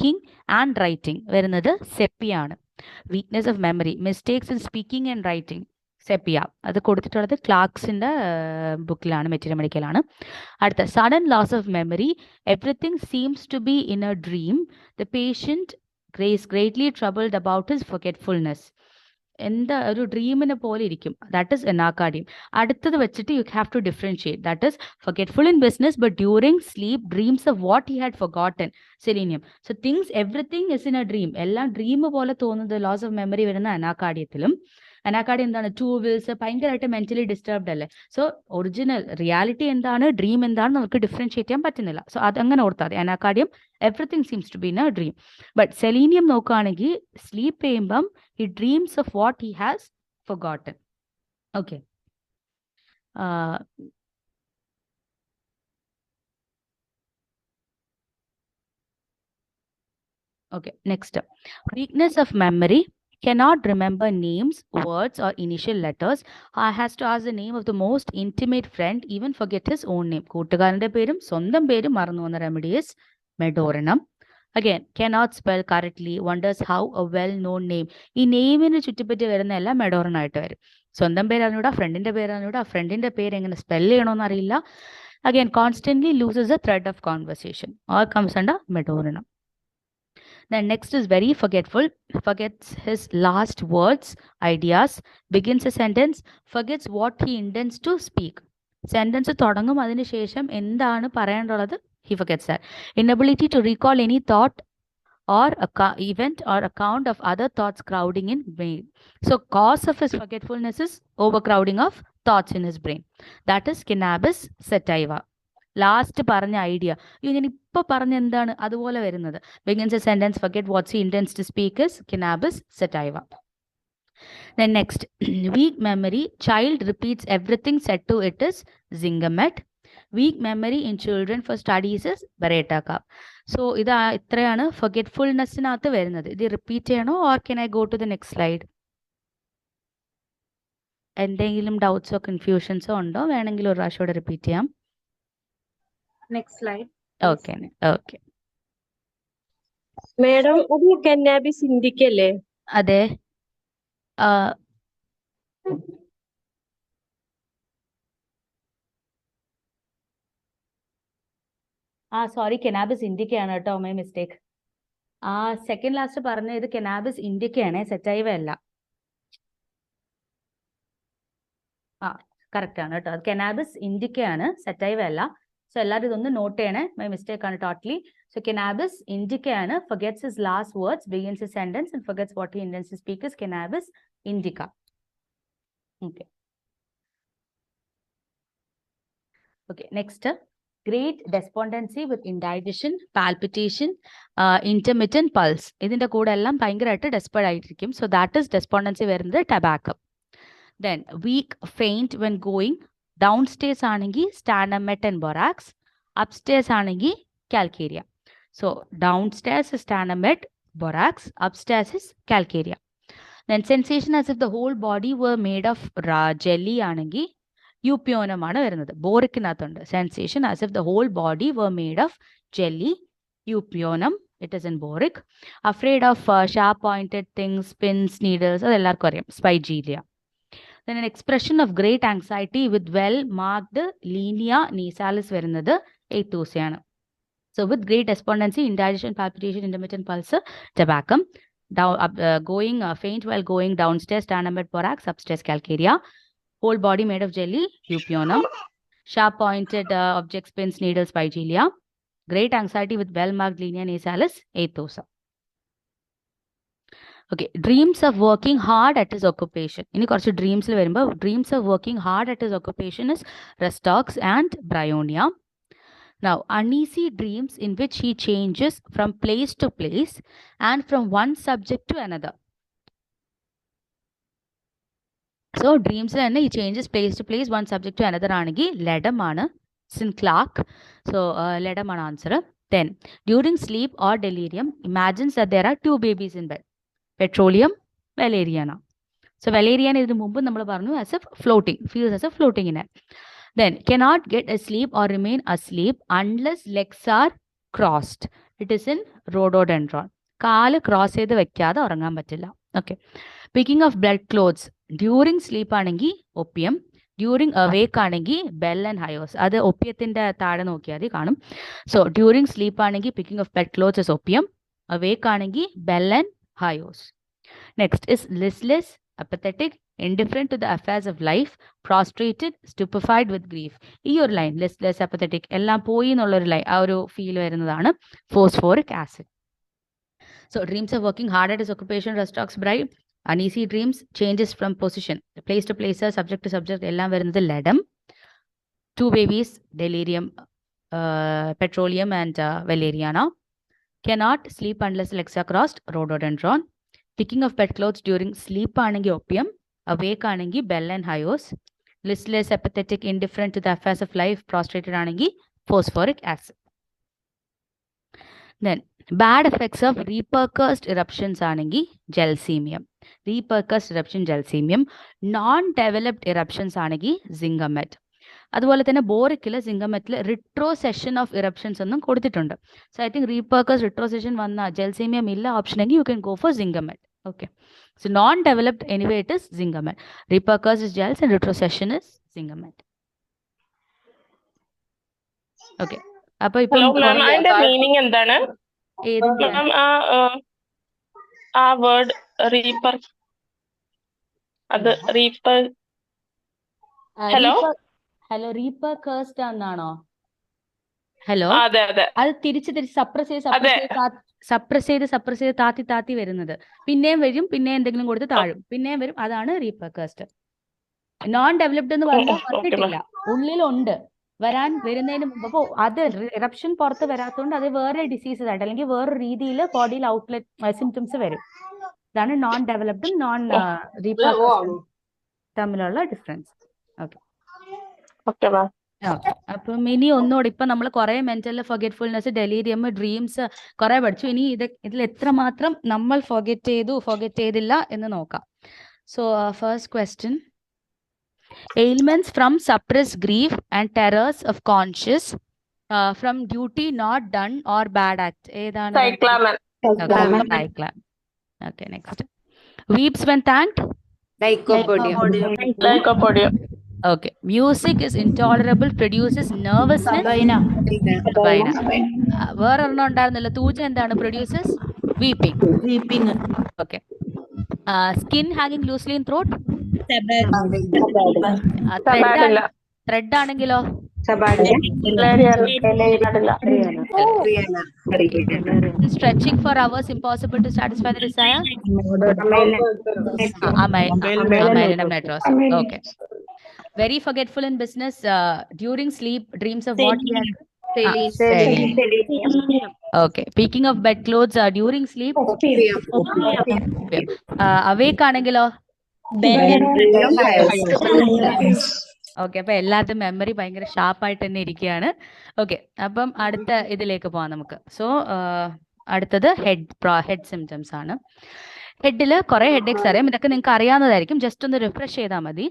Speaking and writing വരുന്നത് സെപ്പിയാണ്. Weakness of memory, mistakes in speaking and writing, sepia. അത് കൊടുത്തിട്ടുള്ളത് ക്ലാർക്സിൻ്റെ ബുക്കിലാണ്, മെറ്റീരിയൽ മെഡിക്കലാണ്. അടുത്ത sudden loss of memory, everything seems to be in a dream, the patient greatly troubled about his forgetfulness. എന്താ ഒരു ഡ്രീമിനെ പോലെ ഇരിക്കും, ദാറ്റ് ഇസ് എനാക്കാർഡിയം. അടുത്തത് വെച്ചിട്ട് you have to differentiate, that is forgetful in business but during sleep dreams of what he had forgotten, selenium. So things everything is in a dream, എല്ലാം dream പോലെ തോന്നുന്നത് loss of memory വരുന്ന അനാക്കാർഡിയത്തിലും. Anacardium എന്താണ്? Two wills, ഭയങ്കരമായിട്ട് mentally disturbed അല്ലേ. So original reality എന്താണ്, dream എന്താണ് നമുക്ക് ഡിഫറൻഷിയേറ്റ് ചെയ്യാൻ പറ്റുന്നില്ല. സോ അതങ്ങനെ ഓർത്താൽ മതി. Anacardium everything seems to be in a dream. But selenium നോക്കുകയാണെങ്കിൽ സ്ലീപ്പ് ചെയ്യുമ്പം he dreams of what he has forgotten. Okay. Okay, next. Weakness of memory, cannot remember names, words or initial letters. Has to ask the name of the most intimate friend, even forget his own name. കൂട്ടുകാരന്റെ പേരും സ്വന്തം പേരും മറന്നു പോകുന്ന remedy is മെഡോറിനം. Again, cannot spell correctly, wonders how a well-known name. ഈ നെയിമിന് ചുറ്റിപ്പറ്റി വരുന്ന എല്ലാം മെഡോറിനായിട്ട് വരും. സ്വന്തം പേര് അറിഞ്ഞൂടാ, ഫ്രണ്ടിന്റെ പേര് അറിഞ്ഞൂടാ, ഫ്രണ്ടിന്റെ പേര് എങ്ങനെ സ്പെൽ ചെയ്യണമെന്ന് അറിയില്ല. Again, constantly loses the thread of conversation. All comes under മെഡോറിനം. Then next is very forgetful, forgets his last words, ideas, begins a sentence, forgets what he intends to speak. Sentence തുടങ്ങും, അതിന് ശേഷം എന്താണ് പറയാനുള്ളത് he forgets that. Inability to recall any thought or event or account of other thoughts crowding in brain. So cause of his forgetfulness is overcrowding of thoughts in his brain. That is cannabis sativa. Last പറഞ്ഞ idea ഞാൻ ഇപ്പൊ പറഞ്ഞ എന്താണ് അതുപോലെ വരുന്നത്. begins a sentence, forget what he intends to speak is cannabis sativa. Then next, weak memory, child repeats everything said to it is zingamet. Weak memory in children for studies is beretta cup. So ഇത് ഇത്രയാണ് forgetfulnessനകത്ത് വരുന്നത്. ഇത് repeat ചെയ്യണോ or can I go to the next slide? എന്തെങ്കിലും ഡൗട്ട്സോ കൺഫ്യൂഷൻസോ ഉണ്ടോ? വേണമെങ്കിൽ ഒരു പ്രാവശ്യം റിപ്പീറ്റ് ചെയ്യാം. Next slide. Okay, okay. Madam, അത് കന്നാബിസ് ഇൻഡിക്ക അല്ലേ? അതെ. സോറി, കനാബിസ് ഇൻഡിക്കയാണ് കേട്ടോ, മൈ മിസ്റ്റേക്ക്. സെക്കൻഡ് ലാസ്റ്റ് പറഞ്ഞ ഇത് കനാബിസ് ഇൻഡിക്കയാണ്, സെറ്റൈവ അല്ല. കറക്റ്റ് ആണ് കേട്ടോ, അത് കനാബിസ് ഇൻഡിക്കയാണ്, സെറ്റൈവ അല്ല. സോ എല്ലാവരും ഇതൊന്ന് നോട്ട് ചെയ്യണേ, മൈ മിസ്റ്റേക്ക് ആണ് ടോട്ടലി. സോ കനാബിസ് ഇൻഡിക്കയാണ്, forgets his last words, begins his sentence and forgets what he intends to speak is cannabis indica. Okay. Okay, next. Great despondency with indigestion, palpitation, intermittent pulse. ഇതിന്റെ കൂടെ എല്ലാം ഭയങ്കരമായിട്ട് ഡെസ്പേർഡ് ആയിട്ടിരിക്കും. So that is ഡെസ്പോണ്ടൻസി വരുന്നത് ടബാക്കോ. Then weak, faint when going. Downstairs ആണെങ്കിൽ stanamate and borax. Upstairs ആണെങ്കിൽ calcarea. So downstairs is stanamate, borax. Upstairs is calcarea. Then sensation as if the whole body were made of jelly ആണെങ്കിൽ eupionum ആണ് വരുന്നത്. ബോറിക്കിനകത്തുണ്ട് sensation as if the whole body were made of jelly, eupionum. It is in boric. Afraid of sharp pointed things, pins, needles, അതെല്ലാവർക്കും അറിയാം, സ്പൈജീലിയ. Then an expression of great anxiety with well marked linea nasalis വരുന്നത് എയ്ത്തൂസയാണ്. So with great despondency, indigestion, palpitation, intermittent pulse, tabacum. Going faint while going downstairs, stanamate, borax. Upstairs, calcarea. Whole body made of jelly, यूपियोनम. Sharp pointed objects, pins, needles, spigelia. Great anxiety with well marked linea nasalis, എയ്ത്തൂസ. Okay, dreams of working hard at his occupation. ഇനി കുറച്ച് ഡ്രീംസിൽ വരുമ്പോൾ dreams of working hard at his occupation is Restox and Bryonia. Now, uneasy dreams in which he changes from place to place and from one subject to another. So, dreams he changes place to place, one subject to another ആണെങ്കിൽ ലെഡമാണ്, Sinclair. So, ലെഡമാണ് answer. Then, during sleep or delirium, imagines that there are two babies in bed. Petroleum, valeriana. So valeriana is the mumbu number parnu as if floating, feels as if floating in it. Then cannot get asleep or remain asleep unless legs are crossed. It is in rhododendron. കാല് cross ചെയ്ത് വെക്കാതെ ഉറങ്ങാൻ പറ്റില്ല. Okay. Picking of blood clothes during sleep ആണെങ്കിൽ Opium, during അവേക്ക് ആണെങ്കിൽ bell and ഹയോസ്. അത് ഒപ്പിയത്തിന്റെ താഴെ നോക്കിയാൽ മതി കാണും. സോ ഡ്യൂറിങ് സ്ലീപ്പ് ആണെങ്കിൽ picking of blood clothes is opium, awake ആണെങ്കിൽ bell and hyos. Next is listless, apathetic, indifferent to the affairs of life, prostrated, stupefied with grief. ഈ ഒരു ലൈൻ ലിസ്റ്റ്ലെസ്, അപ്പത്തറ്റിക് എല്ലാം പോയി എന്നുള്ളൊരു ലൈൻ, ആ ഒരു ഫീൽ വരുന്നതാണ് phosphoric acid. So dreams of working hard at his occupation, rhus tox bride, uneasy dreams, changes from position, place to place, subject to subject എല്ലാം വരുന്നത് ലെഡം. 2 babies, delirium, petroleum and valeriana. Cannot sleep unless legs are crossed, rhododendron. Picking of bedclothes during sleep ആണെങ്കിൽ opium, awake ആണെങ്കിൽ bell and hyos. Listless, apathetic, indifferent to the affairs of life, prostrated ആണെങ്കിൽ phosphoric acid. Then bad effects of repercussed eruptions ആണെങ്കിൽ gelsemium. Repercussed eruption gelsemium. Non-developed eruptions ആണെങ്കിൽ zingamet. അതുപോലെ തന്നെ ബോറിക്കിൽ സിംഗമെറ്റിൽ റിട്രോസെഷൻ of eruptions എന്നും കൊടുത്തിട്ടുണ്ട്. So I think repercuss retrocession വന്ന gelsemium ഇല്ല option എങ്കിൽ you can go for zincum met. Okay. So non developed anyway it is zincum met. Repercuss is gels and retrocession is zincum met. Okay. അപ്പൊ ഇപ്പൊ meaning എന്താണ്? ആ word reaper, അത് reaper, hello hello repercussed എന്നാണോ? Hello, അതെ അതെ, അത് തിരിച്ച് സപ്രസ് ചെയ്ത് താത്തി വരുന്നത്. പിന്നെയും വരും, പിന്നെ എന്തെങ്കിലും കൊടുത്ത് താഴും, പിന്നെയും വരും. അതാണ് റീപർകേഴ്സ്ഡ്. നോൺ ഡെവലപ്ഡ് എന്ന് പറഞ്ഞാൽ വന്നിട്ടില്ല, ഉള്ളിലുണ്ട്, വരുന്നതിന് മുമ്പ്. അപ്പോൾ അത് ഇറപ്ഷൻ പുറത്ത് വരാത്തതുകൊണ്ട് അത് വേറെ ഡിസീസസ് ആയിട്ട് അല്ലെങ്കിൽ വേറെ രീതിയിൽ ബോഡിയിൽ ഔട്ട്ലെറ്റ് സിംറ്റംസ് വരും. ഇതാണ് നോൺ ഡെവലപ്ഡും നോൺ റീപർകേഴ്സ്ഡും തമ്മിലുള്ള ഡിഫറൻസ്. ഓക്കെ. അപ്പം ഇനി ഒന്നുകൂടി ഇപ്പൊ നമ്മൾ കുറെ മെന്റൽ ഫൊഗറ്റ്ഫുൾനെസ്, ഡെലീരിയം, ഡ്രീംസ് കുറെ പഠിച്ചു. ഇനി ഇതിൽ എത്രമാത്രം നമ്മൾ ഫൊഗറ്റ് ചെയ്തില്ല എന്ന് നോക്കാം. So first question, ailments from suppressed grief and terrors of conscience from duty not done or bad act. ഏതാണ്? സൈക്ലാമൻ. Okay, next. Weeps when thanked? Lycopodium. Okay. Music is intolerable, produces nervousness. വേറെ ഒരെണ്ണം ഉണ്ടായിരുന്നല്ലോ, thuja എന്താണ്? Produces weeping. Okay. Skin hanging loosely in throat? Thread ആണെങ്കിലോ? Stretching for hours, impossible to satisfy the desire? Amylinum nitrose. Okay. Very forgetful in business, during sleep, dreams of what? Okay. Picking of bed clothes during sleep? Awake ആണെങ്കിലോ? Okay. അപ്പൊ എല്ലാവരുടെ memory ഭയങ്കര ഷാർപ്പായിട്ട് തന്നെ ഇരിക്കുകയാണ്. Okay. അപ്പം അടുത്ത ഇതിലേക്ക് പോവാം നമുക്ക്. സോ അടുത്തത് ഹെഡ് സിംറ്റംസ് ആണ്. ഹെഡിൽ കുറെ ഹെഡേക്സ് അറിയാം, ഇതൊക്കെ നിങ്ങൾക്ക് അറിയാവുന്നതായിരിക്കും, ജസ്റ്റ് ഒന്ന് റിഫ്രഷ് ചെയ്താൽ മതി.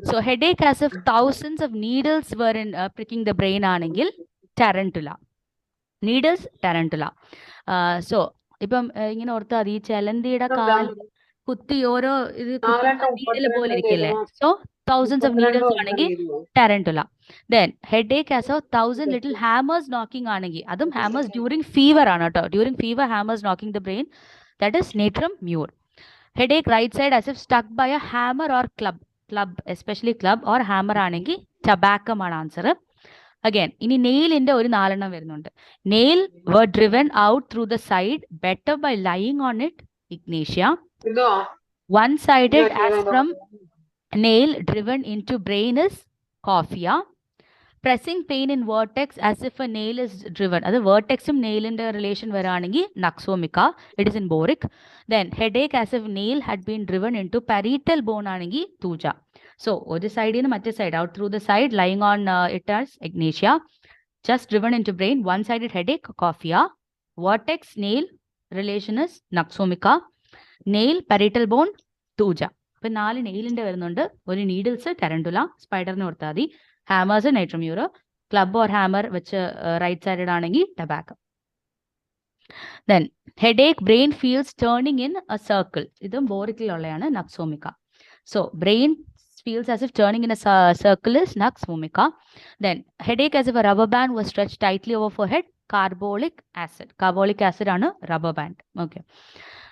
So headache as if thousands of needles were in pricking the brain ആണെങ്കിൽ ടാരന്റുല. നീഡിൽസ് ടാരന്റുല. സോ ഇപ്പം ഇങ്ങനെ ഓർത്താൽ മതി, ഈ ചെലന്തിയുടെ കാൽ കുത്തി ഓരോ ഇത് നീഡിൽ പോലെ ഇരിക്കില്ലേ? സോ thousands of needles ആണെങ്കിൽ ടാരന്റുല. Then headache as a 1000 little hammers knocking ആണെങ്കിൽ അതും hammers during fever ആണ് കേട്ടോ. During fever hammers knocking the brain, that is natrum mur. Headache right side as if stuck by a hammer or club, especially club or hammer ആണെങ്കിൽ tobacco ആണ് answer. Again ഇനി നെയിലിന്റെ ഒരു 4 എണ്ണം വരുന്നുണ്ട്. Nail were driven out through the side better by lying on it, ignatia. One sided as from nail driven into brain is cophia. Pressing pain in vertex as if a nail is driven, അത് vertexum nail ന്റെ relation വരാണെങ്കിൽ naxomica, it is in boric. Then headache as if nail had been driven into parietal bone ആണെങ്കിൽ tuja. So ഒരു സൈഡിൽ നിന്ന് മറ്റേ side, out through the side, lying on it as ignatia. Just driven into brain, one sided headache, cophia. Vertex nail relation is naxomica. Nail parietal bone tuja. ഇപ്പൊ 4 നെയിലിന്റെ വരുന്നുണ്ട്. ഒരു needles ടാരന്റുല, സ്പൈഡറിന് കൊടുത്താൽ മതി. ഹാമേഴ്സ് നൈട്രം മ്യൂർ, ക്ലബ് ഓർ ഹാമർ വെച്ച് right sided ആണെങ്കിൽ ടബാക്കോ. Then headache, brain feels turning in a circle. ഇതും ബോറിക്കിലുള്ളതാണ് നക്സോമിക്ക. So brain feels as if turning in a circle is nux vomica. Then headache as if a rubber band was stretched tightly over forehead. Carbolic acid. Carbolic acid ആണ് rubber band. Okay.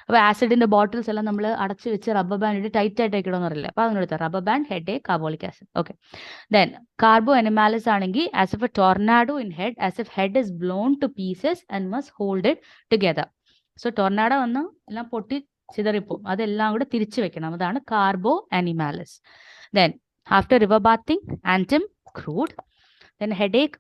അപ്പോൾ ആസിഡിന്റെ bottles എല്ലാം നമ്മൾ അടച്ചു വെച്ച് rubber band tight ആയിട്ട് ആക്കിയിടുമെന്ന് അറിയില്ല. അപ്പോൾ അങ്ങനെ എടുത്താൽ rubber band, headache, carbolic acid. Okay. Then carbo animalis ആണെങ്കിൽ as if a tornado in head, as if head is blown to pieces and must hold it together. So tornado വന്ന് എല്ലാം പൊട്ടി ചിതറിപ്പോവും, അതെല്ലാം കൂടെ തിരിച്ചു വെക്കണം. അതാണ് carbo animalis. Then after river bathing, anthem, crude. Then headache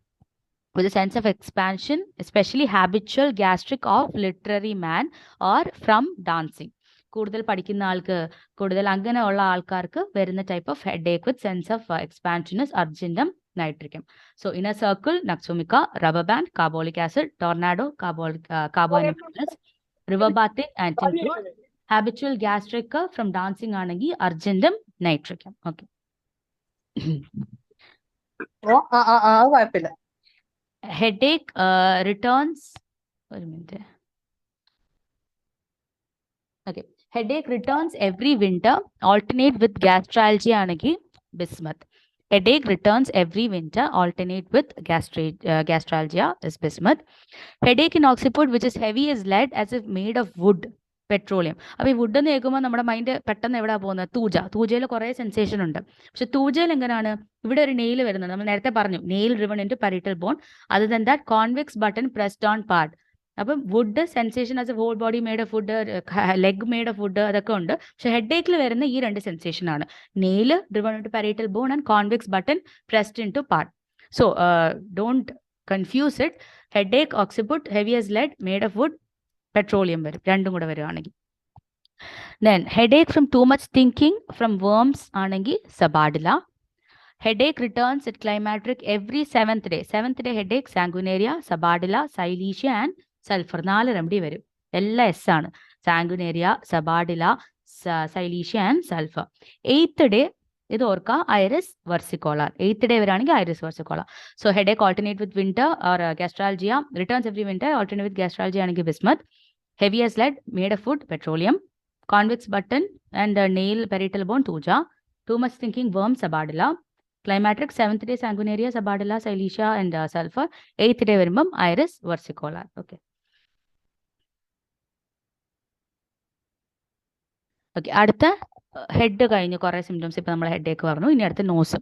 with a sense of expansion, especially habitual gastric of literary man or from dancing. കൂടുതൽ പഠിക്കുന്ന ആൾക്ക്, കൂടുതൽ അങ്ങനെയുള്ള ആൾക്കാർക്ക് വരുന്ന type of headache with sense of expansion is argentum nitricum. So in a circle nux vomica, rubber band, carbolic acid, tornado, carbo animalis, river bathing, antim, crude. Habitual gastric from dancing ആണെങ്കിൽ argentum nitricum. Okay. കുഴപ്പമില്ല. Headache returns. Wait a minute. Okay. Headache returns every winter. Alternate with gastralgia anagi bismuth. Headache returns every winter. Alternate with gastralgia is bismuth. Headache in occiput which is heavy as lead, as if made of wood. Petroleum. അപ്പോൾ ഈ would എന്ന് കേൾക്കുമ്പോൾ നമ്മുടെ mind പെട്ടെന്ന് എവിടെ പോകുന്നത്? തൂജയിൽ കുറേ sensation ഉണ്ട്. പക്ഷെ തൂജയിൽ എങ്ങനെയാണ്? ഇവിടെ ഒരു നെയിൽ വരുന്നത്. നമ്മൾ നേരത്തെ പറഞ്ഞു nail driven in to parietal bone. Other than that convex button pressed on part. അപ്പം wood sensation as a whole body made of wood, leg made of wood, അതൊക്കെ ഉണ്ട്. പക്ഷെ ഹെഡേക്കിൽ വരുന്ന ഈ രണ്ട് സെൻസേഷൻ ആണ്. Nail driven in to parietal bone and convex button pressed in to part. So don't confuse it. Headache, occiput, heavy as lead, made of wood, petroleum വരും, രണ്ടും കൂടെ വരുവാണെങ്കിൽ. Then headache from too much thinking from worms ആണെങ്കിൽ സബാഡില. Headache returns at climacteric every 7th day. 7th day headache, sanguinaria, sabadilla, silicea and sulphur. 4 remedy വരും. എല്ലാം S ആണ്. Sanguinaria, sabadilla, silicea and sulphur. 8th day ഇത് ഓർക്കുക, iris versicolor. 8th day വരാണെങ്കിൽ iris versicolor. So headache alternate with winter or gastralgia, returns every winter. Alternate with gastralgia ആണെങ്കിൽ bismuth. Heavy as lead, made of wood, petroleum. Convex button and nail, parietal bone, tuja. Too much thinking, worm, sabadilla. Climacteric, 7th day, sanguinaria, sabadilla, silesia and sulfur. 8th day, verumbam, iris versicolor. Okay. Okay, അടുത്ത head കഴിഞ്ഞു. കുറേ symptoms ഇപ്പം നമ്മൾ headache പറഞ്ഞു. ഇനി അടുത്ത nose.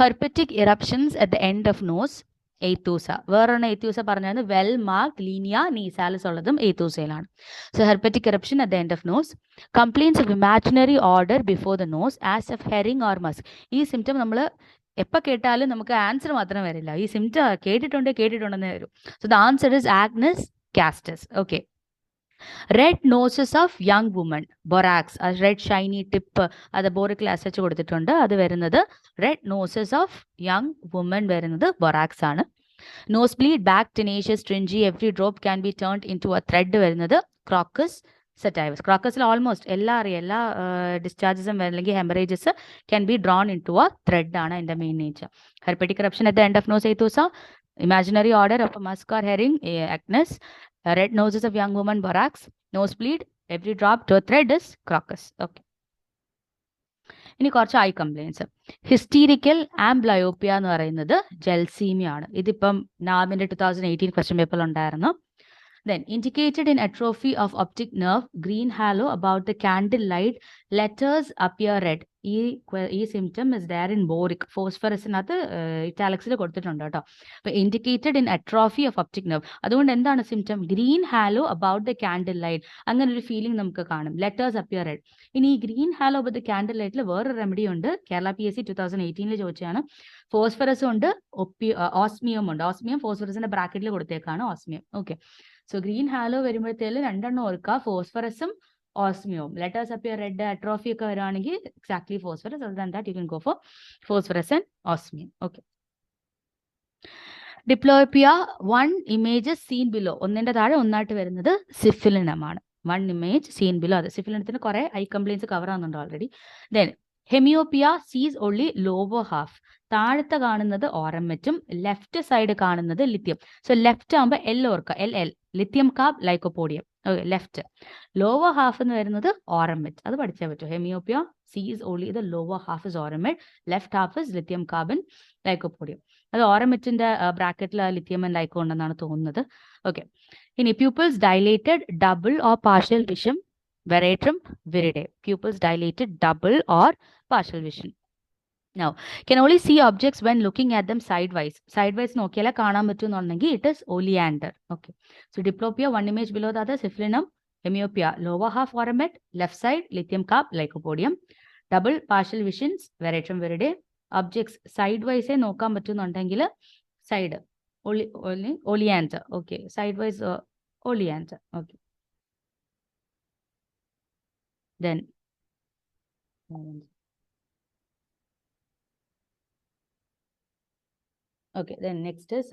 Herpetic eruptions at the end of nose, aethusa. വേറൊരെണ്ണം aethusa പറഞ്ഞത് വെൽ മാർക്ക് ലീനിയ നീസാലിസ് ഉള്ളതും എയ്ത്തൂസയിലാണ്. So herpetic eruption at the end of nose. Complaints of imaginary order before the nose as if herring or musk. ഈ symptom നമ്മൾ എപ്പോൾ കേട്ടാലും നമുക്ക് answer മാത്രം വരില്ല. ഈ സിംറ്റം കേട്ടിട്ടുണ്ടെന്നേ വരും. So the answer is agnus castus. Okay. Red noses of young woman, borax. Red shiny tip, അത് ബോറിക്കിൽ അസച്ച് കൊടുത്തിട്ടുണ്ട്. അത് വരുന്നത് red noses of young woman വരുന്നത് ബൊറാക്സ് ആണ്. Nose bleed, black tenacious, stringy, every drop can be turned in to a thread വരുന്നത് crocus sativus. ക്രോക്കസിൽ almost എല്ലാ ഡിസ്ചാർജസും അല്ലെങ്കിൽ haemorrhages can be drawn in to a thread ആണ് അതിൻ്റെ main nature. Herpetic eruption at the end of nose, aethusa. Imaginary order of a musk or herring, Agnes. Red noses of young woman, borax. Nosebleed, every drop to a thread is crocus. Okay. ഇനി കുറച്ച് I compliance. ഹിസ്റ്റീരിക്കൽ ആംബ്ലയോപ്പിയ എന്ന് പറയുന്നത് ജെൽസീമിയ ആണ്. ഇതിപ്പം നാമിൻ്റെ 2018 question പേപ്പറിൽ ഉണ്ടായിരുന്നു. Then indicated in atrophy of optic nerve, green halo about the candle light, letters appear red. ഈ symptom is there in Boericke. ഫോസ്ഫറസിനകത്ത് ഇറ്റാലിക്സിൽ കൊടുത്തിട്ടുണ്ട് കേട്ടോ. അപ്പോൾ indicated in atrophy of optic nerve. അതുകൊണ്ട് എന്താണ് symptom? Green halo about the candle light. അങ്ങനെ ഒരു ഫീലിംഗ് നമുക്ക് കാണും. Letters appear red. ഇനി ഈ green halo about the candle ലൈറ്റിൽ വേറൊരു റെമഡി ഉണ്ട്. കേരള PSC 2018 ചോദിച്ചാണ്. ഫോസ്ഫറസും ഉണ്ട്, ഓസ്മിയം ഉണ്ട്. ഓസ്മിയം ഫോസ്ഫറസിന്റെ ബ്രാക്കറ്റിൽ കൊടുത്തേക്കാണ് osmium. Okay. So green halo വരുമ്പോഴത്തേലും രണ്ടെണ്ണം ഓർക്കുക, ഫോസ്ഫറസും ഓസ്മിയവും. ലെറ്റേഴ്സ് അപ്പിയർ റെഡ്, അട്രോഫി ഒക്കെ വരുവാണെങ്കിൽ exactly phosphorus. Other than that you can go for phosphorus and osmium. Okay. Diplopia, 1 image seen below. ഒന്നിന്റെ താഴെ ഒന്നായിട്ട് വരുന്നത് സിഫിലിനമാണ്. 1 ഇമേജ് സീൻ ബിലോ. അത് സിഫിലിനത്തിന് കുറെ ഐ കംപ്ലയിൻസ് കവർ ആവുന്നുണ്ട് already. Then hemiopia, sees only lower half. താഴത്തെ കാണുന്നത് ഓറമെറ്റും ലെഫ്റ്റ് സൈഡ് കാണുന്നത് ലിത്യം. സോ ലെഫ്റ്റ് ആകുമ്പോൾ എൽ ഓർക്കുക, L lithium carb lycopodium. Left. Lower half എന്ന് വരുന്നത് ഓറമെറ്റ്, അത് പഠിച്ചേ പറ്റൂ. Hemiopia sees only the lower half is aurum met, left half is lithium carbon lycopodium. അത് ഓറമെറ്റിന്റെ ബ്രാക്കറ്റിൽ ലിത്യം ആൻഡ് ലൈക്കോ ഉണ്ടെന്നാണ് തോന്നുന്നത്. ഓക്കെ, ഇനി pupils dilated, double or partial vision, veratrum viridae. Pupils dilated, double or partial vision. Now, can only see objects when looking at them sidewise. Sidewise നോക്കിയാലേ കാണാൻ പറ്റുമെന്നുണ്ടെങ്കിൽ it is oleander. Okay, so diplopia, one image below the other, syphilinum, hemiopia, lower half oramate, left side lithium carb lycopodium, double partial visions, veratrum viridae. Objects sidewise നോക്കാൻ പറ്റുന്നുണ്ടെങ്കിൽ side oleander. Okay, sidewise oleander. Okay, then okay, then next is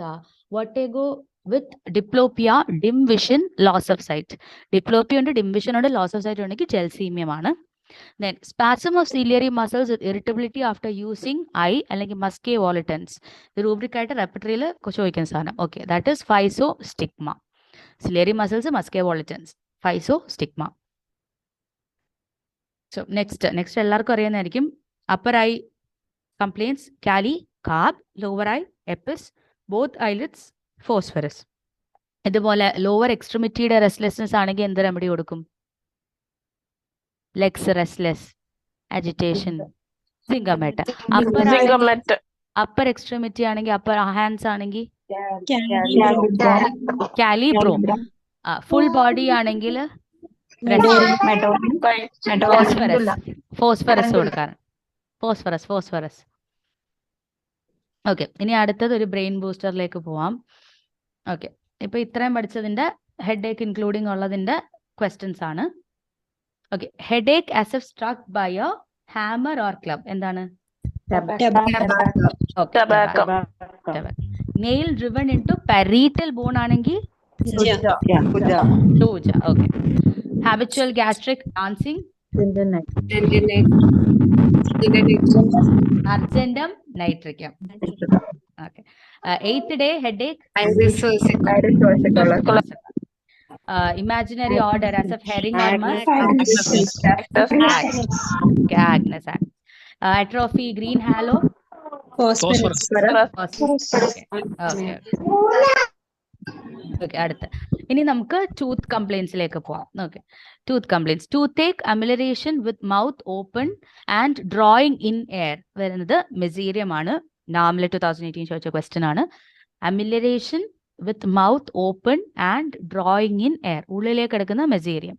vertigo with diplopia, dim vision, loss of sight. Diplopia and dim vision and loss of sight ഉണ്ടെങ്കിൽ gelsemia ആണ്. Then spasm of ciliary muscles with irritability after using eye അല്ലെങ്കിൽ muscae volitans. The rubric ആയിട്ട് repertoryയിൽ ചോദിക്കുന്ന സാധനം. Okay, that is physostigma. Ciliary muscles, muscae volitans, physostigma. So next എല്ലാവർക്കും അറിയുന്നതായിരിക്കും. upper eye complaints, cali, carb, lower eye, epis, both eyelids, phosphorus. ഇതുപോലെ lower extremityയുടെ restlessness ആണെങ്കിൽ എന്ത് remedy കൊടുക്കും? legs restless, agitation, zingameta. upper extremity ആണെങ്കിൽ upper hands ആണെങ്കിൽ calibrom. full body ആണെങ്കിൽ phosphorus കൊടുക്കാൻ. phosphorus. Okay, ഇനി അടുത്തത് ഒരു ബ്രെയിൻ ബൂസ്റ്ററിലേക്ക് പോവാം. ഓക്കെ, ഇപ്പൊ ഇത്രയും പഠിച്ചതിന്റെ ഹെഡ് ഏക്ക് ഇൻക്ലൂഡിങ് ഉള്ളതിന്റെ ക്വസ്റ്റ്യൻസ് ആണ്. Okay, headache as if struck by a hammer or club, എന്താണ്? Nail driven into parietal bone ആണെങ്കിൽ okay. Habitual gastric dancing, argendum nitricum. Okay. 8th day headache, imaginary order as of herring or musk, Agnes. Atrophy, green halo, phosphorus. Okay. Okay, അടുത്ത ഇനി നമുക്ക് tooth കംപ്ലൈൻസിലേക്ക് പോവാം. Okay, tooth complaints. Tooth amelioration with mouth open and drawing in air വരുന്നത് mezereum ആണ്. നാമിലെ 2018 ചോദിച്ച question ആണ്. Amelioration with mouth open and drawing in air, ഉള്ളിലേക്ക് എടുക്കുന്ന mezereum.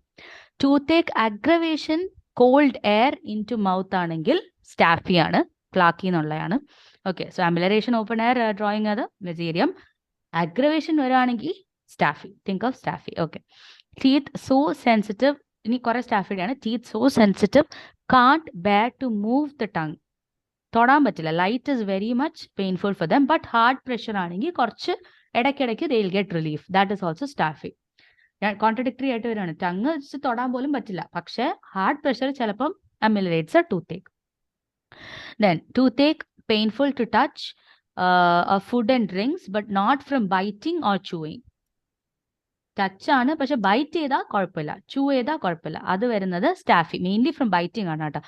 Tooth aggravation cold air in to mouth ആണെങ്കിൽ സ്റ്റാഫി ആണ്, ക്ലാക്കി എന്നുള്ളതാണ്. Okay, so amelioration open air drawing അത് മെസീരിയം. അഗ്രവേഷൻ വരാണെങ്കിൽ staphy, think of staphy. Okay, teeth so sensitive, ഇനി കുറെ സ്റ്റാഫിയുടെയാണ്. Teeth so sensitive can't bear to move the tongue, തൊടാൻ പറ്റില്ല. Light is very much painful for them, but hard pressure ആണെങ്കിൽ കുറച്ച് ഇടയ്ക്കിടയ്ക്ക് they will get relief. That is also staphy. Contradictory ആയിട്ട് വരികയാണ്. ടങ് തൊടാൻ പോലും പറ്റില്ല, പക്ഷെ ഹാർഡ് പ്രഷർ ചിലപ്പം ameliorates toothache. Then toothache painful to touch of food and drinks, but not from biting or chewing. Touch ആണ്, പക്ഷെ byte ചെയ്താൽ കുഴപ്പമില്ല, ചൂ ചെയ്താൽ കുഴപ്പമില്ല. അത് വരുന്നത് സ്റ്റാഫി, മെയിൻലി ഫ്രം ബൈറ്റിംഗ് ആണ് കേട്ടോ.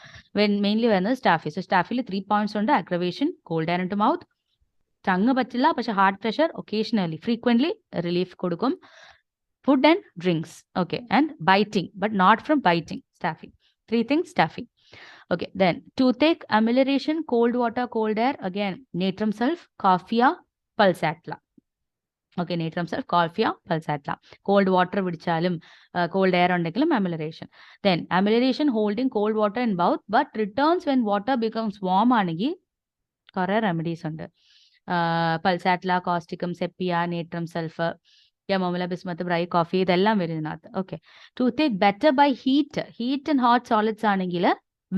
മെയിൻലി വരുന്നത് സ്റ്റാഫി. സോ സ്റ്റാഫിൽ 3 പോയിന്റ്സ് ഉണ്ട്. Aggravation, cold air in to mouth, tongue പറ്റില്ല പക്ഷെ hard pressure, occasionally frequently relief കൊടുക്കും. Food and drinks, okay, and biting but not from biting, staphy. 3 things, സ്റ്റാഫി. Okay, then toothache, amelioration, cold water, cold air, again natrum sulph, coffea, pulsatilla. Okay, natrum sulph, coffea, pulsatilla. Cold water vidichaalum, cold air undekilum amelioration. Then amelioration holding cold water in mouth but returns when water becomes warm aanegi kore remedies undu. Pulsatilla, causticum, sepia, natrum sulph, chamomilla, bismuth, brine, coffee, idellam varunathu. Okay, toothache better by heat and hot solids aanengil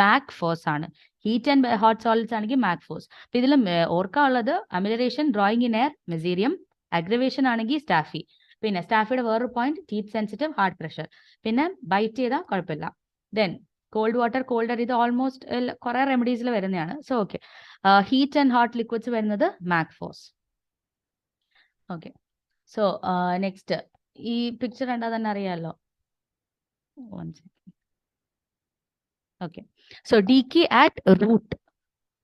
mag phos ആണ്. Heat and hot solids ആണെങ്കിൽ mag phos. അപ്പൊ ഇതിൽ ഓർക്കാനുള്ളത് amelioration, drawing in air, mezereum. Aggravation ആണെങ്കിൽ staphy. പിന്നെ സ്റ്റാഫിയുടെ വേറൊരു point, teeth sensitive, hard pressure. പിന്നെ ബൈറ്റ് ചെയ്താൽ കുഴപ്പമില്ല. ദെൻ കോൾഡ് വാട്ടർ, കോൾഡ് ഇത് ഓൾമോസ്റ്റ് കുറെ റെമഡീസിൽ വരുന്നതാണ്. So okay, heat and hot liquids വരുന്നത് മാക്ഫോസ്. ഓക്കെ, സോ നെക്സ്റ്റ് ഈ പിക്ചർ കണ്ടാൽ തന്നെ അറിയാമല്ലോ. Okay, so decay at root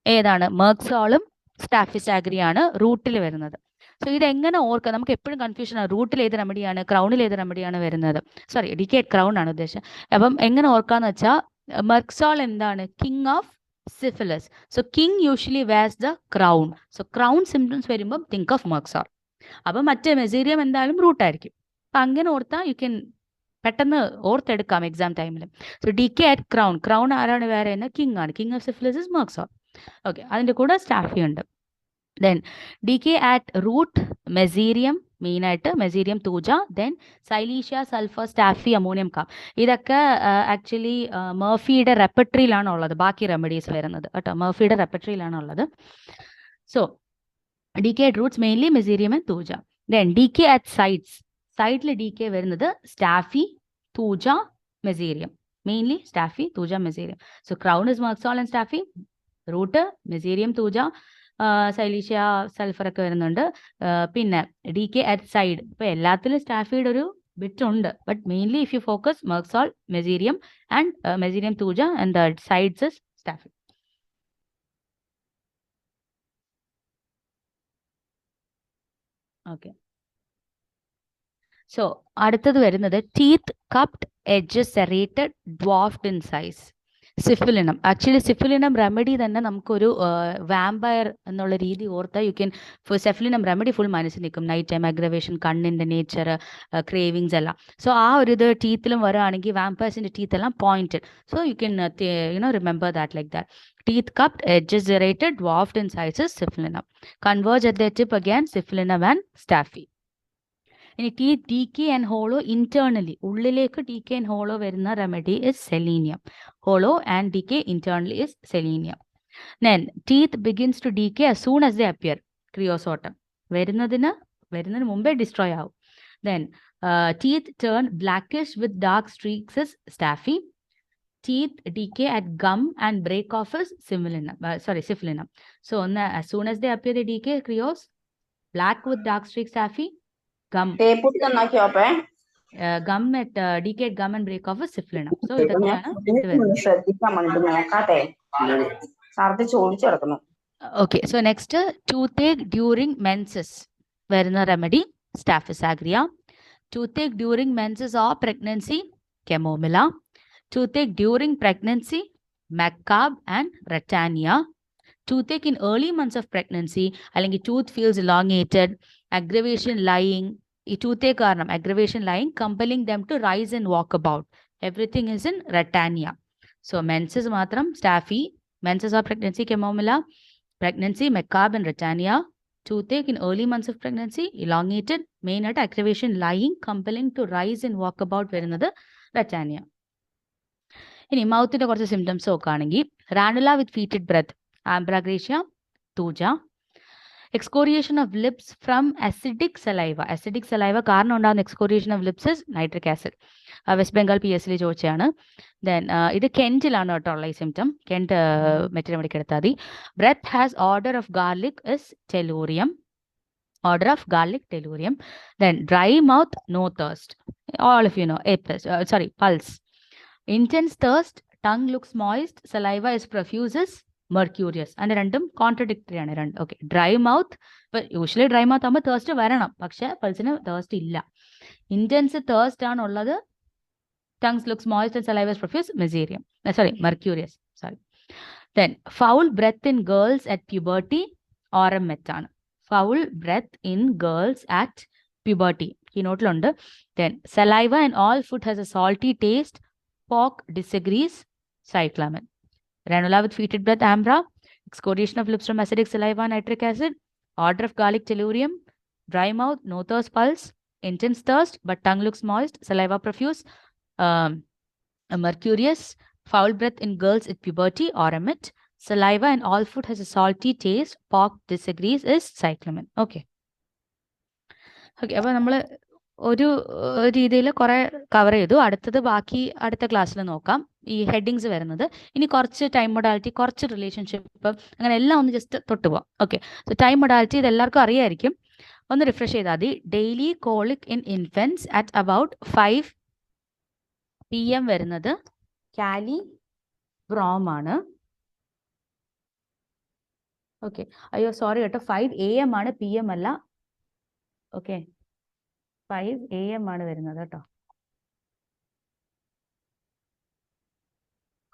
ഏതാണ്? മെർക്സോളും സ്റ്റാഫിസാഗ്രിയാണ് റൂട്ടിൽ വരുന്നത്. സോ ഇത് എങ്ങനെ ഓർക്കുക? നമുക്ക് എപ്പോഴും കൺഫ്യൂഷൻ ആണ്, റൂട്ടിൽ ഏത് റെമഡിയാണ്, ക്രൗണിൽ ഏത് റെമഡിയാണ് വരുന്നത്. സോറി, ഡീകേ അറ്റ് ക്രൗൺ ആണ് ഉദ്ദേശം. അപ്പം എങ്ങനെ ഓർക്കാന്ന് വെച്ചാൽ മെർക്സോൾ എന്താണ്? King of syphilis. So king usually wears the crown. So crown symptoms വരുമ്പോൾ തിങ്ക് ഓഫ് മെർക്സോൾ. അപ്പം മറ്റേ മെസീരിയം എന്തായാലും റൂട്ടായിരിക്കും. അപ്പം അങ്ങനെ ഓർത്താൽ യു ക്യാൻ പെട്ടെന്ന് ഓർത്തെടുക്കാം എക്സാം ടൈമിൽ. So decay at crown, crown ആരാണ്? വേറെ കിങ് ആണ്. King of syphilis is merc sol. Okay, അതിൻ്റെ കൂടെ സ്റ്റാഫി ഉണ്ട്. Then decay at root mezereum, main ആയിട്ട് mezereum thuja, then silicea, sulphur, staphy, ammonium കാം. ഇതൊക്കെ ആക്ച്വലി മർഫിയുടെ റെപ്പട്രിയിലാണ് ഉള്ളത്. ബാക്കി റെമഡീസ് വരുന്നത് കേട്ടോ മർഫിയുടെ റെപ്പട്രിയിലാണ് ഉള്ളത്. So decay at roots mainly mezereum and thuja. Then decay at sides, സൈഡിൽ ഡീകേ വരുന്നത് staphy, thuja, മെസീരിയം. Mainly staphy, thuja, mezereum. So crown is merc sol and staphy, root mezereum, thuja, silicea, sulphur ഒക്കെ വരുന്നുണ്ട്. പിന്നെ ഡീകേ അറ്റ് സൈഡ്, ഇപ്പൊ എല്ലാത്തിലും സ്റ്റാഫിയുടെ ഒരു bit ഉണ്ട്, but mainly if you focus merc sol, mezereum and mezereum, thuja, and the sides is staphy. Okay, so അടുത്തത് വരുന്നത് teeth cupped, edges serrated, dwarfed in size. Syphilinum. Actually syphilinum remedy തന്നെ നമുക്കൊരു vampire എന്നുള്ള രീതി ഓർത്താൽ you can syphilinum remedy full മനസ്സിൽ നിൽക്കും. Night time aggravation, കണ്ണിൻ്റെ നേച്ചർ, ക്രേവിങ്സ് എല്ലാം. സോ ആ ഒരു ഇത് ടീത്തിലും വരുവാണെങ്കിൽ വാമ്പയേഴ്സിൻ്റെ ടീത്ത് എല്ലാം pointed. So you can remember that like that. Teeth cupped, edges serrated, dwarfed in sizes, syphilinum. Converge at their tip again, syphilinum and staphy. ഇനി teeth decay and hollow internally, ഉള്ളിലേക്ക് decay and hollow വരുന്ന remedy is selenium. Hollow and decay internally is selenium. Then teeth begins to decay as soon as they appear, kreosotum. വരുന്നതിന് മുമ്പേ destroy ആവും. Then teeth turn blackish with dark streaks is staphy. Teeth decay at gum and break off is syphilinum. So as soon as they appear, they decay, crios. Black with dark streaks, staphy. Gum. Gum at decayed gum and break off is syphilinum. So okay. So next, toothache during menses. Verna remedy, Staphysagria. Toothache during menses or pregnancy, Chamomilla. Toothache during pregnancy, Macab and Ratania. Toothache in early months of pregnancy, അല്ലെങ്കിൽ tooth feels elongated, aggravation lying, ഈ toothache കാരണം aggravation lying, compelling them to rise and walk about. Everything is in Ratania. So menses മാത്രം Staphy, menses or pregnancy, Chamomilla, pregnancy, Macab and Ratania. Toothache in early months of pregnancy, elongated, main at aggravation lying, compelling to rise and walk about വരുന്നത് Ratania. ഇനി മൗത്തിന്റെ കുറച്ച് symptoms നോക്കുകയാണെങ്കിൽ ranula with fetid breath, ambra grisea, thuja. Excoriation of lips from acidic saliva. Acidic saliva കാരണം ഉണ്ടാകുന്ന excoriation of lips is nitric acid. West Bengal PSL ചോദിച്ചാണ്. Then ഇത് കെൻറ്റിലാണ് കേട്ടോ ഉള്ള ഈ സിംറ്റം. കെൻറ്റ് മെറ്റീരിയൽ എടുത്താൽ മതി. Breath has order of garlic is tellurium. Order of garlic, tellurium. Then dry mouth, no thirst. All of you know, pulse. Intense thirst, tongue looks moist, saliva is profuse, is mercurious. And രണ്ടും contradictory ആണ് രണ്ട്. Okay, dry mouth, but usually dry mouth ആകുമ്പോൾ thirst വരണം, പക്ഷെ പൾസിന് thirst ഇല്ല. Intense thirst ആണുള്ളത്, tongue looks moist and saliva is profuse, mercurious. Then foul breath in girls at puberty, orum met ആണ്. Foul breath in girls at puberty. ഈ നോട്ടിലുണ്ട്. Then saliva and all food has a salty taste. Pork disagrees, cyclamen. Ranula with fetid breath, ambra. Excoriation of lips from acidic saliva, nitric acid. Order of garlic, tellurium. Dry mouth, no thirst, pulse. Intense thirst, but tongue looks moist. Saliva profuse, mercurious. Foul breath in girls at puberty, oremit. Saliva and all food has a salty taste. Pork disagrees is cyclamen. Okay. Okay, അപ്പോൾ നമ്മൾ ഒരു രീതിയിൽ കുറെ cover ചെയ്തു. അടുത്തത് ബാക്കി അടുത്ത ക്ലാസ്സിൽ നോക്കാം. ഈ ഹെഡിങ്സ് വരുന്നത് ഇനി കുറച്ച് ടൈം മൊഡാലിറ്റി, കുറച്ച് റിലേഷൻഷിപ്പ്, അങ്ങനെ എല്ലാം ഒന്ന് ജസ്റ്റ് തൊട്ടുപോകാം. ഓക്കെ, സോ ടൈം മൊഡാലിറ്റി ഇത് എല്ലാവർക്കും അറിയായിരിക്കും. ഒന്ന് റിഫ്രഷ് ചെയ്താൽ മതി. Daily colic in infants at about 5 PM വരുന്നത് കാലി ബ്രോം ആണ്. ഓക്കെ, അയ്യോ സോറി കേട്ടോ, 5 AM ആണ്, PM അല്ല. ഓക്കെ, 5 AM ആണ് വരുന്നത് കേട്ടോ.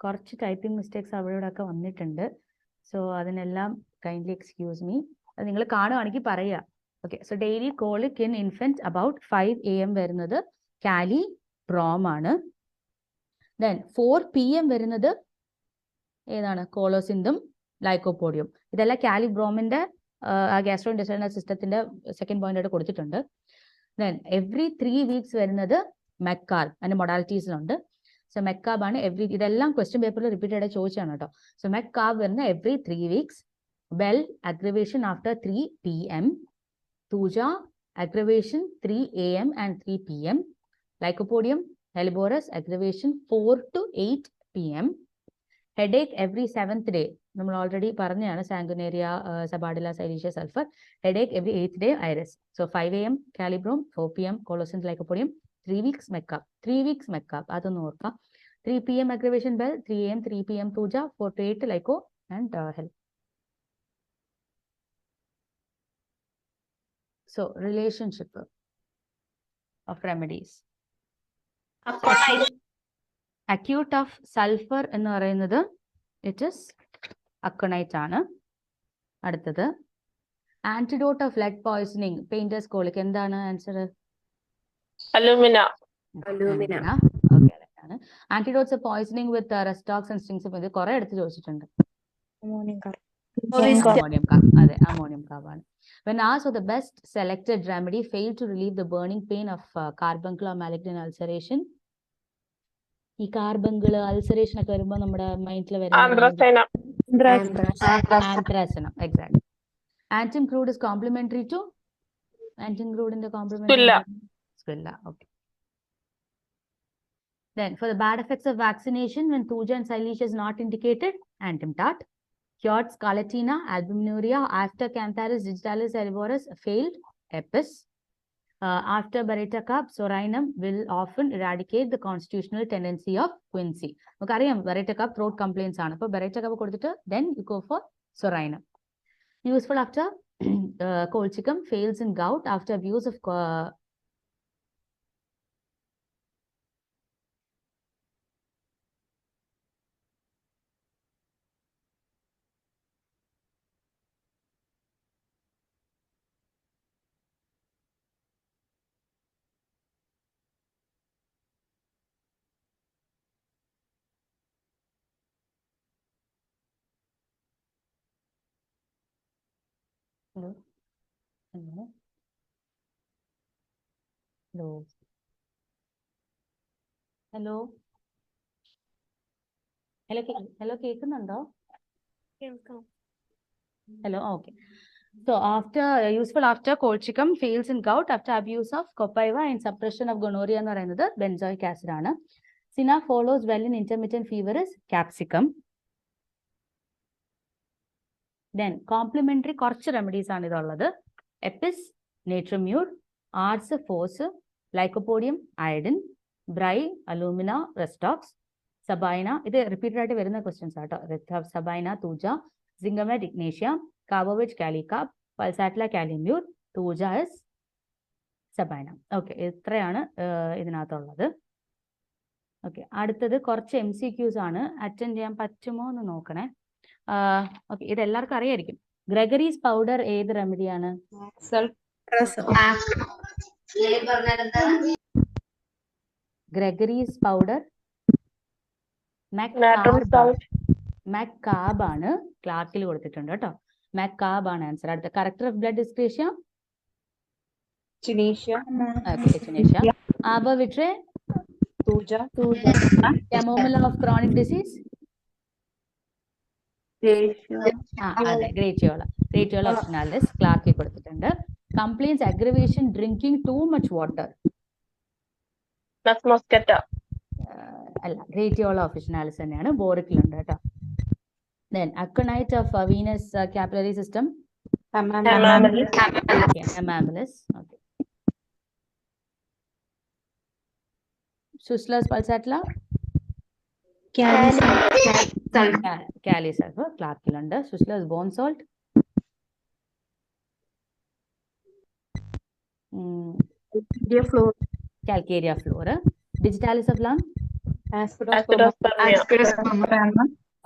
കുറച്ച് ടൈപ്പിംഗ് മിസ്റ്റേക്സ് അവിടെ ഇവിടെ ഒക്കെ വന്നിട്ടുണ്ട്. സോ അതിനെല്ലാം കൈൻഡ്ലി എക്സ്ക്യൂസ് മീ. അത് നിങ്ങൾ കാണുവാണെങ്കിൽ പറയുക. Okay, so daily colic in infant about 5 AM വരുന്നത് കാലി ബ്രോം ആണ്. ദെൻ 4 PM വരുന്നത് ഏതാണ്? കോളോസിന്തും ലൈക്കോപോഡിയം. ഇതെല്ലാം കാലി ബ്രോമിന്റെ ഗ്യാസ്ട്രോ ഇൻറ്റെസ്റ്റിനൽ സിസ്റ്റത്തിന്റെ സെക്കൻഡ് പോയിന്റ് ആയിട്ട് കൊടുത്തിട്ടുണ്ട്. ദെൻ എവറി 3 weeks വരുന്നത് മെക്കാർബ്. അതിന്റെ മൊഡാലിറ്റീസിലുണ്ട്. സോ മെക്കാബ് ആണ് ഇതെല്ലാം ക്വസ്റ്റ്യൻ പേപ്പറിൽ റിപ്പീറ്റഡ് ആയിട്ട് ചോദിച്ചാണ് കേട്ടോ. സോ മെക്കാബ് വരുന്ന every 3 weeks. Bell aggravation after 3 PM. Thuja aggravation 3 AM and 3 PM. Lycopodium helleborus aggravation 4 to 8 PM. Headache every 7th day. നമ്മൾ ഓൾറെഡി പറഞ്ഞതാണ് sanguinaria, sabadilla, silicea, sulphur. Headache every 8th day iris. So 5 AM kali brom, 4 PM colocynth lycopodium, 3 weeks mag carb. 3 weeks mag carb അതൊന്ന് ഓർക്കാം. 3 PM aggravation bell, 3 AM 3 PM thuja, 4 to 8 ലൈക്കോ and hel. So relationship of remedies. Acute of sulphur എന്ന് പറയുന്നത് it is aconite ആണ്. അടുത്തത് antidote of lead poisoning, painters colic. എന്താണ് answer? Alumina. Antidotes of poisoning with rhus tox and stings. ഇത് കുറെ എടുത്ത് ചോദിച്ചിട്ടുണ്ട്. Ammonium carb. അതെ, അമോണിയം കാർബാണ്. When asked for the best selected remedy failed to relieve the burning pain of carbuncle or malignant ulceration. ഈ carbuncle ulceration ഒക്കെ വരുമ്പോൾ നമ്മുടെ മൈൻഡിൽ anthracinum. Anthracinum. Exact. Antim crud is complementary to antim ക്രൂഡിന്റെ complementary squilla. Okay. Then for the bad effects of vaccination when Thuja and Silesia is not indicated, Antimtat. Cured Scarlatina, albuminuria after Cantharis digitalis alvorus failed, Epis. After Beretta-Cup, Sorinum will often eradicate the constitutional tendency of quinsy. നമുക്കറിയാം Beretta-Cup throat complaints ആണ്. അപ്പോൾ Beretta-Cup കൊടുത്തിട്ട് then you go for Sorinum. Useful after colchicum, fails in gout after abuse of Hello. Hello. Hello. Hello. Hello, കേൾക്കുന്നുണ്ടോ? Hello. Okay. So after useful after colchicum, fails in gout after abuse of copaiba and suppression of gonorrhea എന്ന് പറയുന്നത് benzoic acid ആണ്. Sina follows well in intermittent fever is capsicum. Then complementary കുറച്ച് remedies ആണ് ഇതുള്ളത്. Apis, natrum mur, ars, phos, lycopodium, iodine, bry, alumina, rhus tox, sabina. ഇത് repeated ആയിട്ട് വരുന്ന questions ആട്ടോ. Sabina, thuja, zinc met, ignatia, carbo veg, kali carb, pulsatilla, kali mur, thuja is sabina. Okay, ഇത്രയാണ് ഇതിനകത്തുള്ളത്. Okay, അടുത്തത് കുറച്ച് MCQs ആണ്. അറ്റൻഡ് ചെയ്യാൻ പറ്റുമോ എന്ന് നോക്കണേ. ഓക്കെ, ഇത് എല്ലാവർക്കും അറിയായിരിക്കും. ഗ്രെഗറീസ് പൗഡർ ഏത് റെമഡിയാണ്? ഗ്രെഗറീസ് പൗഡർ മെക്കാബ് ആണ്. ക്ലാർക്കിൽ കൊടുത്തിട്ടുണ്ട് കേട്ടോ. മെക്കാബ് ആണ് ആൻസർ. അടുത്ത കറക്റ്റർ ഓഫ് ബ്ലഡ് ഡിസ്ക്രേഷ്യ ആബോവിട്രെ, ടെമോമില ഓഫ് ക്രോണിക് ഡിസീസ് അതെ, ഗ്രേറ്റിയോള ഒപ്ഷനാലിസ് ക്ലാർക്കിൽ കൊടുത്തിട്ടുണ്ട്. Complaints aggravation drinking too much water Las Mosqueta. അല്ല, ഗ്രേറ്റിയോള ഒഫിഷ്യനാലിസ് തന്നെയാണ്, ബോറിക്കിലുണ്ട് കേട്ടോ. Then aconite of venous capillary system. Hemamelis. Okay, hemamelis. Okay. Schussler's pulsatilla. Kali sulfur. Clarkilluണ്ട്. Schussler's bone salt. Calcarea floor. Digitalis of lung. Aspidospermia.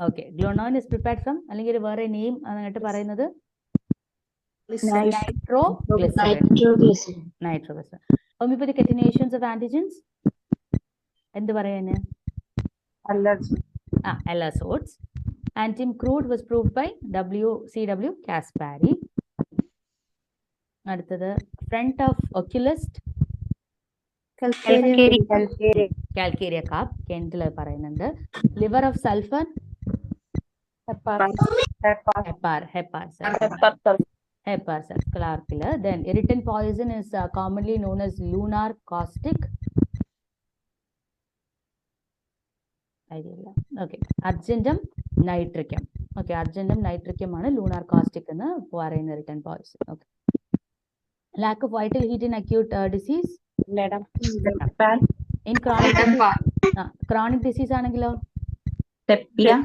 Okay. Glonoin is prepared from, അല്ലെങ്കിൽ വേറെ name എന്നിട്ട് പറയുന്നത് nitroglycerin. Homeopathic attenuations of antigens. എന്ത് പറയാന്? Elazodes. Antim crude was proved by C.W. Caspary. അടുത്തത് front of oculist. Calcarea carp. കെൻഡിൽ പറയുന്നുണ്ട്. Liver of sulfur. Hepar cells. Clarkilla. Then irritant poison is commonly known as lunar caustic. Okay. Argentum nitricum. Okay, Argentum nitricum ആണ് lunar caustic എന്ന് പറയുന്ന irritant poison. Okay. Lack of vital heat in acute disease. In chronic disease ആണെങ്കിലോ? Sepia.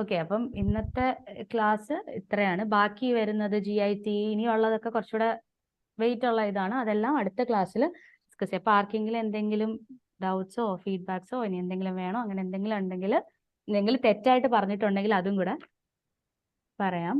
Okay, അപ്പം ഇന്നത്തെ class ഇത്രയാണ്. ബാക്കി വരുന്നത് GIT ഇനിയുള്ളതൊക്കെ കുറച്ചുകൂടെ വെയിറ്റ് ഉള്ള ഇതാണ്. അതെല്ലാം അടുത്ത ക്ലാസ്സിൽ ഡിസ്കസ് ചെയ്യാം. അപ്പോൾ ആർക്കെങ്കിലും എന്തെങ്കിലും ഡൗട്ട്സോ ഫീഡ്ബാക്സോ ഇനി എന്തെങ്കിലും വേണോ അങ്ങനെ എന്തെങ്കിലും ഉണ്ടെങ്കിൽ, എന്തെങ്കിലും തെറ്റായിട്ട് പറഞ്ഞിട്ടുണ്ടെങ്കിൽ അതും കൂടെ പറയാം.